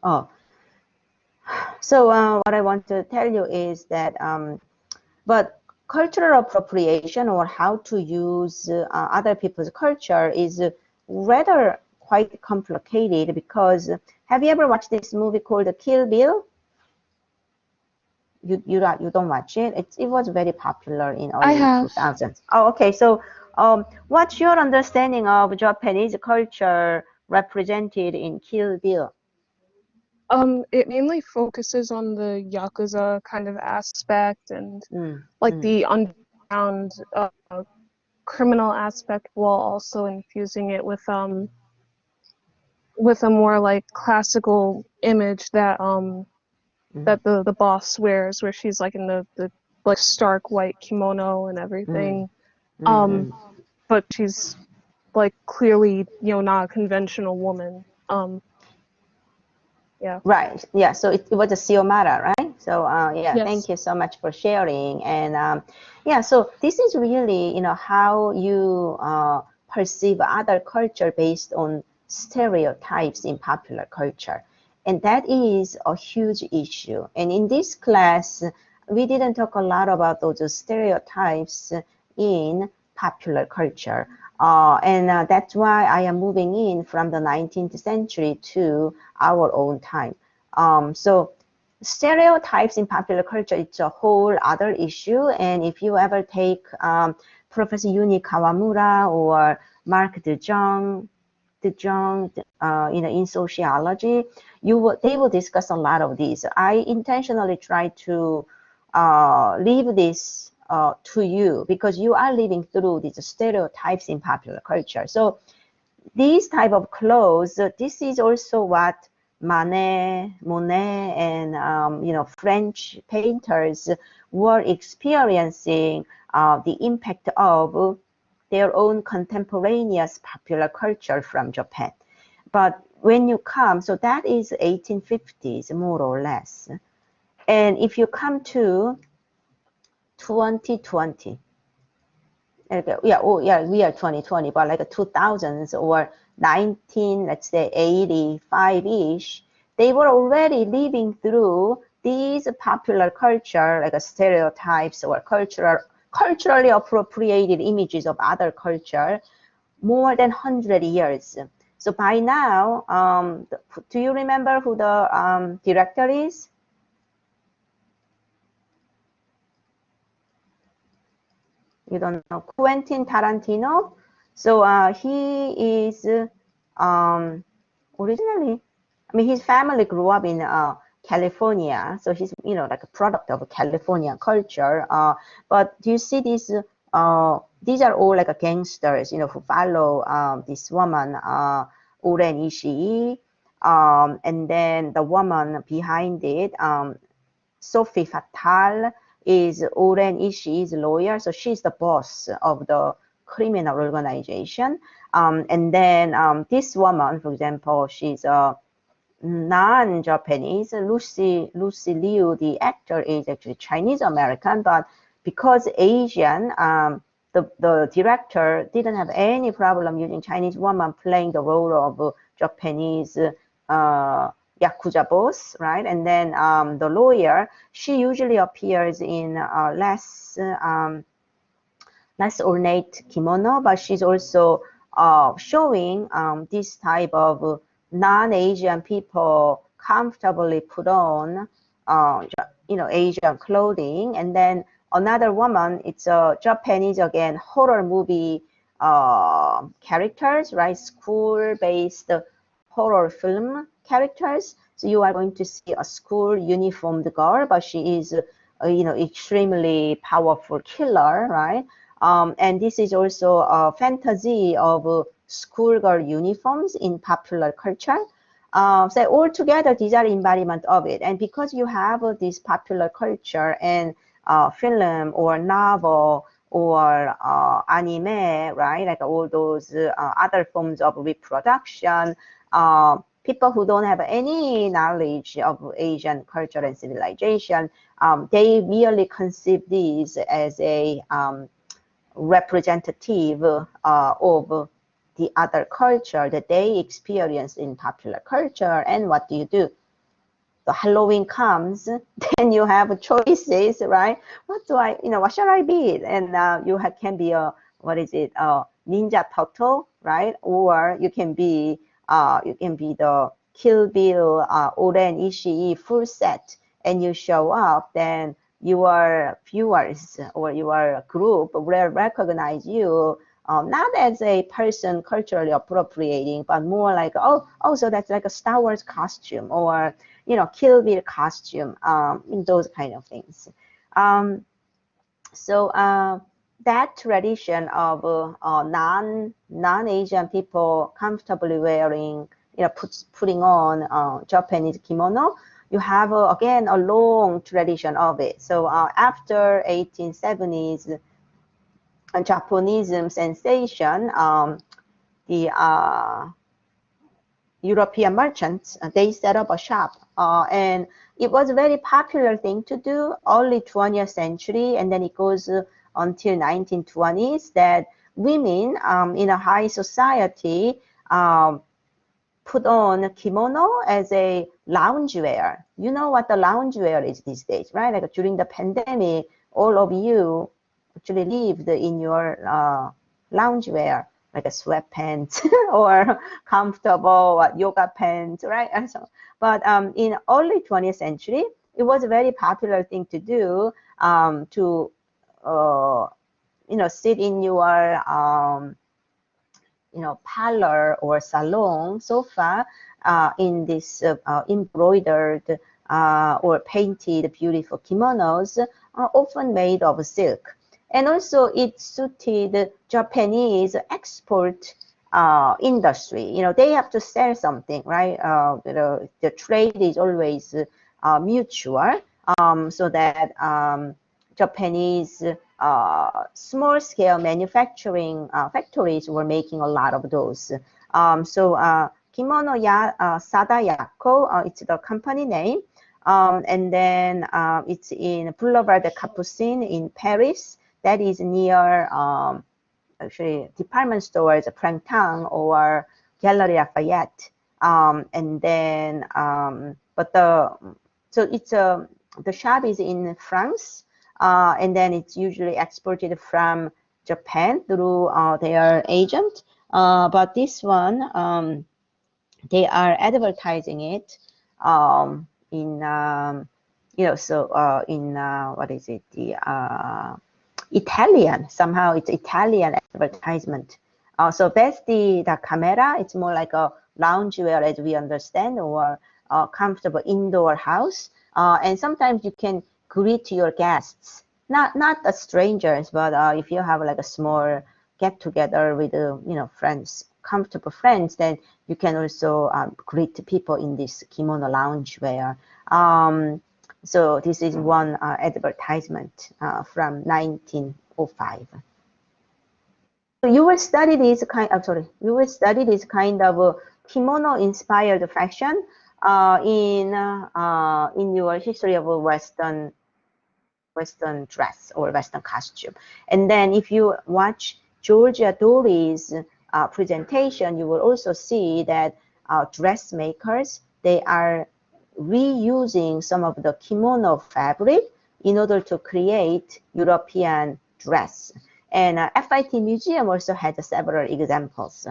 Oh, so what I want to tell you is that, but cultural appropriation, or how to use other people's culture, is rather quite complicated, because have you ever watched this movie called Kill Bill? You don't watch it? It was very popular in I early have. 2000s. Oh, okay. So what's your understanding of Japanese culture represented in Kill Bill? It mainly focuses on the Yakuza kind of aspect and Mm, like mm, the underground criminal aspect, while also infusing it with a more like classical image that mm, that the boss wears, where she's like in the like stark white kimono and mm, everything. Um, mm. but she's like clearly, not a conventional woman. Yeah. Right. Yeah. So it was a Siomara, right? So yeah, Yes. thank you so much for sharing. And yeah, so this is really, how you perceive other culture based on stereotypes in popular culture. And that is a huge issue. And in this class, we didn't talk a lot about those stereotypes in popular culture. And that's why I am moving in from the 19th century to our own time. So stereotypes in popular culture, it's a whole other issue. And if you ever take Professor Yuni Kawamura or Mark De Jong, in sociology, they will discuss a lot of these. I intentionally try to leave this to you, because you are living through these stereotypes in popular culture. So these type of clothes, this is also what Monet, and French painters were experiencing the impact of their own contemporaneous popular culture from Japan. But when you come, so that is 1850s more or less. And if you come to 2020, we are 2020, but like 2000s or 19, let's say 85-ish, they were already living through these popular culture, like stereotypes or culturally appropriated images of other culture, more than 100 years. So by now, do you remember who the director is? You don't know Quentin Tarantino. So he is originally, I mean, his family grew up in California, so he's like a product of California culture. But do you see these? These are all like gangsters, who follow this woman, Oren Ishii, and then the woman behind it, Sophie Fatal, is Oren Ishii's lawyer, so she's the boss of the criminal organization. And then this woman, for example, she's a non-Japanese. Lucy Liu, the actor, is actually Chinese American, but because Asian, the director didn't have any problem using Chinese woman playing the role of Japanese Yakuza boss, right? And then the lawyer, she usually appears in less ornate kimono, but she's also showing this type of non-Asian people comfortably put on, Asian clothing. And then another woman, it's a Japanese, again, horror movie characters, right? School-based horror film characters. So you are going to see a school uniformed girl, but she is, extremely powerful killer, right? And this is also a fantasy of schoolgirl uniforms in popular culture. So altogether, these are embodiment of it. And because you have this popular culture and film or novel or anime, right? Like all those other forms of reproduction, people who don't have any knowledge of Asian culture and civilization, they merely conceive these as a representative of the other culture that they experience in popular culture. And what do? the Halloween comes, then you have choices, right? What do I, what shall I be? And you can be a, what is it, a Ninja Turtle, right? Or you can be the Kill Bill, Oren Ishii full set, and you show up, then your viewers or your group will recognize you not as a person culturally appropriating, but more like, oh, so that's like a Star Wars costume, or Kill Bill costume, those kind of things. So that tradition of non-Asian people comfortably wearing, putting on Japanese kimono, you have again a long tradition of it. So after 1870s Japonism sensation, the European merchants, they set up a shop, and it was a very popular thing to do early 20th century, and then it goes until 1920s, that women in a high society put on kimono as a loungewear. You know what the loungewear is these days, right? Like during the pandemic, all of you actually lived in your loungewear, like a sweatpants or comfortable yoga pants, right? And so, but in early 20th century, it was a very popular thing to do, to sit in your parlor or salon sofa in this embroidered or painted beautiful kimonos, often made of silk. And also it suited Japanese export industry. They have to sell something, right? The trade is always mutual, so that Japanese small-scale manufacturing factories were making a lot of those. So Kimono Sadayako, it's the company name. And then it's in Boulevard de Capucine in Paris. That is near, actually, department stores, Printemps or Galeries Lafayette. And then, so it's the shop is in France. And then it's usually exported from Japan through their agent. But this one, they are advertising it in, in, what is it, the Italian, somehow it's Italian advertisement. So that's the camera. It's more like a loungewear as we understand, or a comfortable indoor house. And sometimes you can greet your guests, not the strangers, but if you have like a small get together with friends, comfortable friends, then you can also greet people in this kimono loungewear. So this is one advertisement from 1905. So you will study this kind of kimono-inspired fashion in your history of Western dress or Western costume. And then if you watch Georgia Dory's presentation, you will also see that dressmakers, they are reusing some of the kimono fabric in order to create European dress. And FIT Museum also has several examples